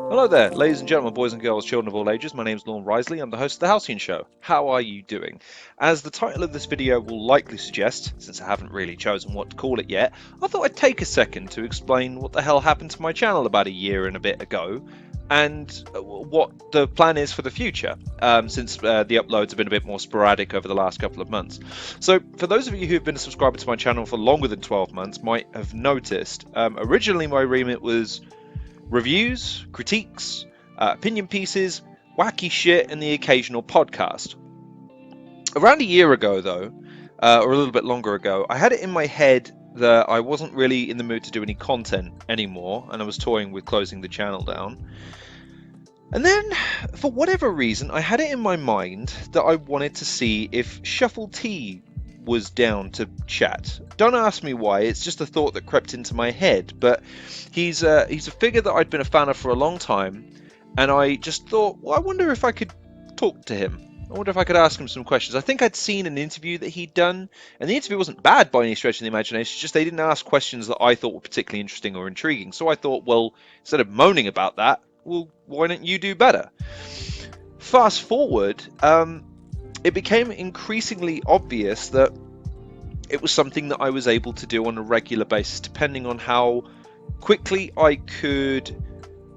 Hello there, ladies and gentlemen, boys and girls, children of all ages. My name is Lorne Risley. I'm the host of the Halcyon Show. How are you doing? As the title of this video will likely suggest, since I haven't really chosen what to call it yet, I thought I'd take a second to explain what the hell happened to my channel about a year and a bit ago, and what the plan is for the future, since the uploads have been a bit more sporadic over the last couple of months. So for those of you who've been a subscriber to my channel for longer than 12 months might have noticed, originally my remit was reviews, critiques, opinion pieces, wacky shit, and the occasional podcast. Around a year ago, though, or a little bit longer ago, I had it in my head that I wasn't really in the mood to do any content anymore, and I was toying with closing the channel down. And then, for whatever reason, I had it in my mind that I wanted to see if Shuffle T was down to chat. Don't ask me why, it's just a thought that crept into my head, but he's a figure that I'd been a fan of for a long time, and I just thought, well, I wonder if I could talk to him. I wonder if I could ask him some questions. I think I'd seen an interview that he'd done, and the interview wasn't bad by any stretch of the imagination, it's just they didn't ask questions that I thought were particularly interesting or intriguing. So I thought, well, instead of moaning about that, well, why don't you do better? Fast forward, it became increasingly obvious that it was something that I was able to do on a regular basis, depending on how quickly I could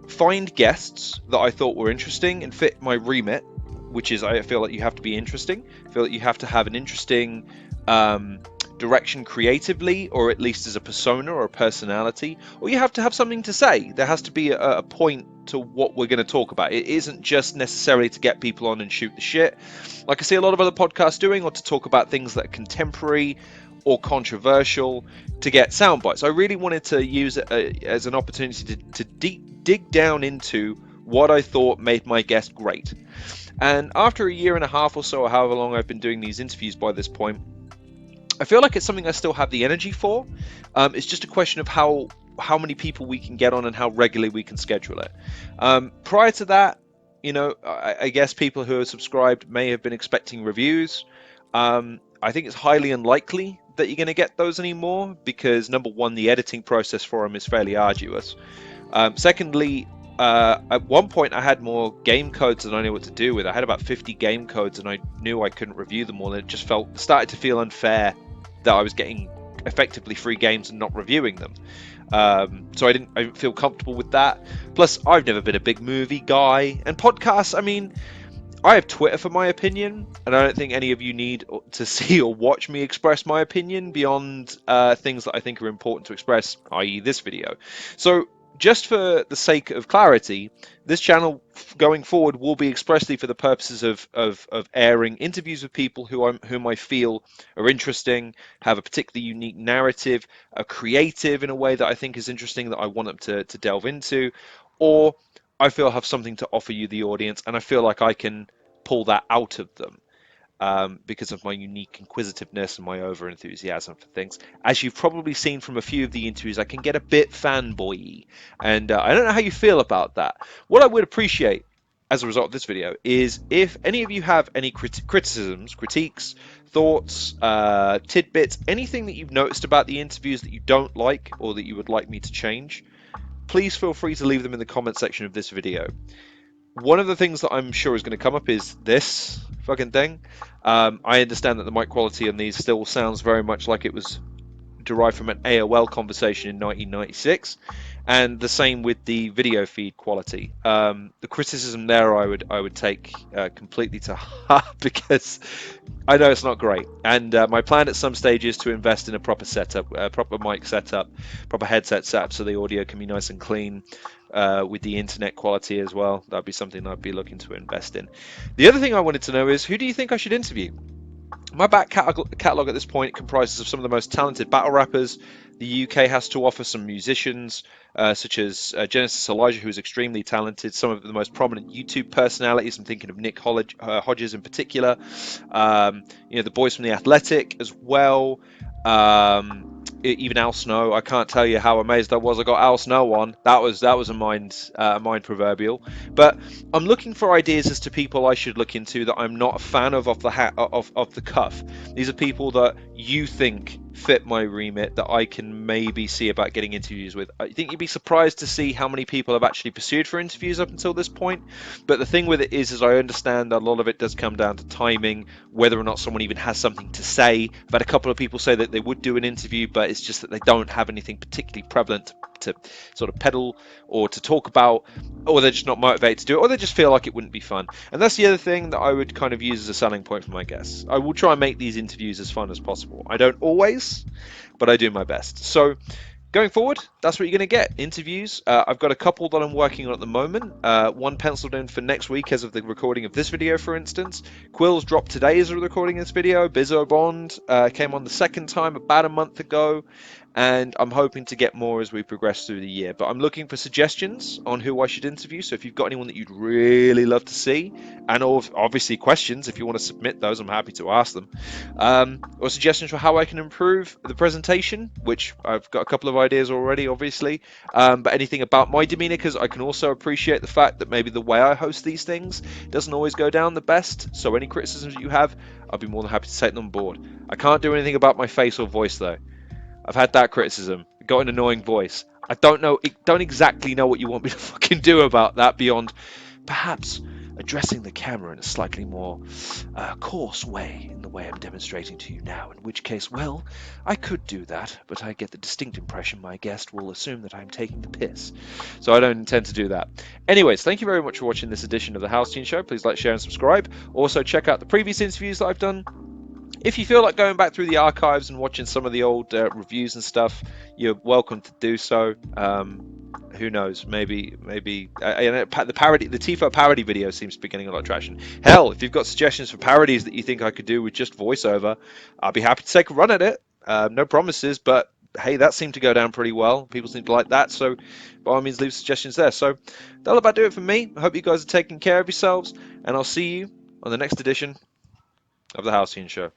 find guests that I thought were interesting and fit my remit, which is I feel like you have to be interesting. I feel like you have to have an interesting direction creatively, or at least as a persona or a personality, or you have to have something to say. There has to be a point to what we're going to talk about. It isn't just necessarily to get people on and shoot the shit, like I see a lot of other podcasts doing, or to talk about things that are contemporary or controversial to get sound bites. I really wanted to use it as an opportunity to dig down into what I thought made my guest great. And after a year and a half or so, or however long I've been doing these interviews by this point, I feel like it's something I still have the energy for. It's just a question of how many people we can get on and how regularly we can schedule it. Prior to that, you know, I guess people who are subscribed may have been expecting reviews. I think it's highly unlikely that you're going to get those anymore because, number one, the editing process for them is fairly arduous. Secondly, at one point I had more game codes than I knew what to do with. I had about 50 game codes and I knew I couldn't review them all. And it just started to feel unfair that I was getting effectively free games and not reviewing them. So I didn't feel comfortable with that. Plus, I've never been a big movie guy, and podcasts, I mean, I have Twitter for my opinion, and I don't think any of you need to see or watch me express my opinion beyond things that I think are important to express, i.e. this video. So just for the sake of clarity, this channel going forward will be expressly for the purposes of airing interviews with people whom I feel are interesting, have a particularly unique narrative, are creative in a way that I think is interesting that I want them to delve into, or I feel have something to offer you, the audience, and I feel like I can pull that out of them. Because of my unique inquisitiveness and my over enthusiasm for things. As you've probably seen from a few of the interviews, I can get a bit fanboy-y, and I don't know how you feel about that. What I would appreciate as a result of this video is if any of you have any criticisms, critiques, thoughts, tidbits, anything that you've noticed about the interviews that you don't like or that you would like me to change, please feel free to leave them in the comment section of this video. One of the things that I'm sure is going to come up is this fucking thing. I understand that the mic quality on these still sounds very much like it was derived from an AOL conversation in 1996, and the same with the video feed quality. The criticism there I would take completely to heart because I know it's not great, and my plan at some stage is to invest in a proper setup, proper mic setup, proper headset setup, so the audio can be nice and clean. With the internet quality as well, that'd be something I'd be looking to invest in. The other thing I wanted to know is, who do you think I should interview? My back catalogue at this point comprises of some of the most talented battle rappers the UK has to offer, some musicians such as Genesis Elijah, who's extremely talented, some of the most prominent YouTube personalities. I'm thinking of Nick Hodges in particular, you know, the boys from The Athletic as well, even Al Snow. I can't tell you how amazed I was I got Al Snow on. That was a mind proverbial. But I'm looking for ideas as to people I should look into that I'm not a fan of off the cuff. These are people that you think fit my remit that I can maybe see about getting interviews with. I think you'd be surprised to see how many people have actually pursued for interviews up until this point. But the thing with it is I understand a lot of it does come down to timing, whether or not someone even has something to say. I've had a couple of people say that they would do an interview, but it's just that they don't have anything particularly prevalent to sort of peddle or to talk about, or they're just not motivated to do it, or they just feel like it wouldn't be fun. And that's the other thing that I would kind of use as a selling point for my guests. I will try and make these interviews as fun as possible. I don't always, but I do my best. So going forward, that's what you're going to get. Interviews. I've got a couple that I'm working on at the moment. One penciled in for next week as of the recording of this video, for instance. Quills dropped today as of the recording of this video. Bizzo Bond came on the second time about a month ago. And I'm hoping to get more as we progress through the year. But I'm looking for suggestions on who I should interview. So if you've got anyone that you'd really love to see, and obviously questions, if you want to submit those, I'm happy to ask them. Or suggestions for how I can improve the presentation, which I've got a couple of ideas already, obviously. But anything about my demeanor, because I can also appreciate the fact that maybe the way I host these things doesn't always go down the best. So any criticisms that you have, I'll be more than happy to take them on board. I can't do anything about my face or voice, though. I've had that criticism. Got an annoying voice. I don't exactly know what you want me to fucking do about that beyond perhaps addressing the camera in a slightly more coarse way, in the way I'm demonstrating to you now, in which case, well, I could do that, but I get the distinct impression my guest will assume that I'm taking the piss. So I don't intend to do that. Anyways, thank you very much for watching this edition of the Halcyon Show. Please like, share, and subscribe. Also, check out the previous interviews that I've done. If you feel like going back through the archives and watching some of the old reviews and stuff, you're welcome to do so. Who knows? Maybe the parody, the Tifo parody video seems to be getting a lot of traction. Hell, if you've got suggestions for parodies that you think I could do with just voiceover, I'll be happy to take a run at it. No promises, but hey, that seemed to go down pretty well. People seem to like that, so by all means, leave suggestions there. So that'll about do it for me. I hope you guys are taking care of yourselves, and I'll see you on the next edition of the Halcyon Show.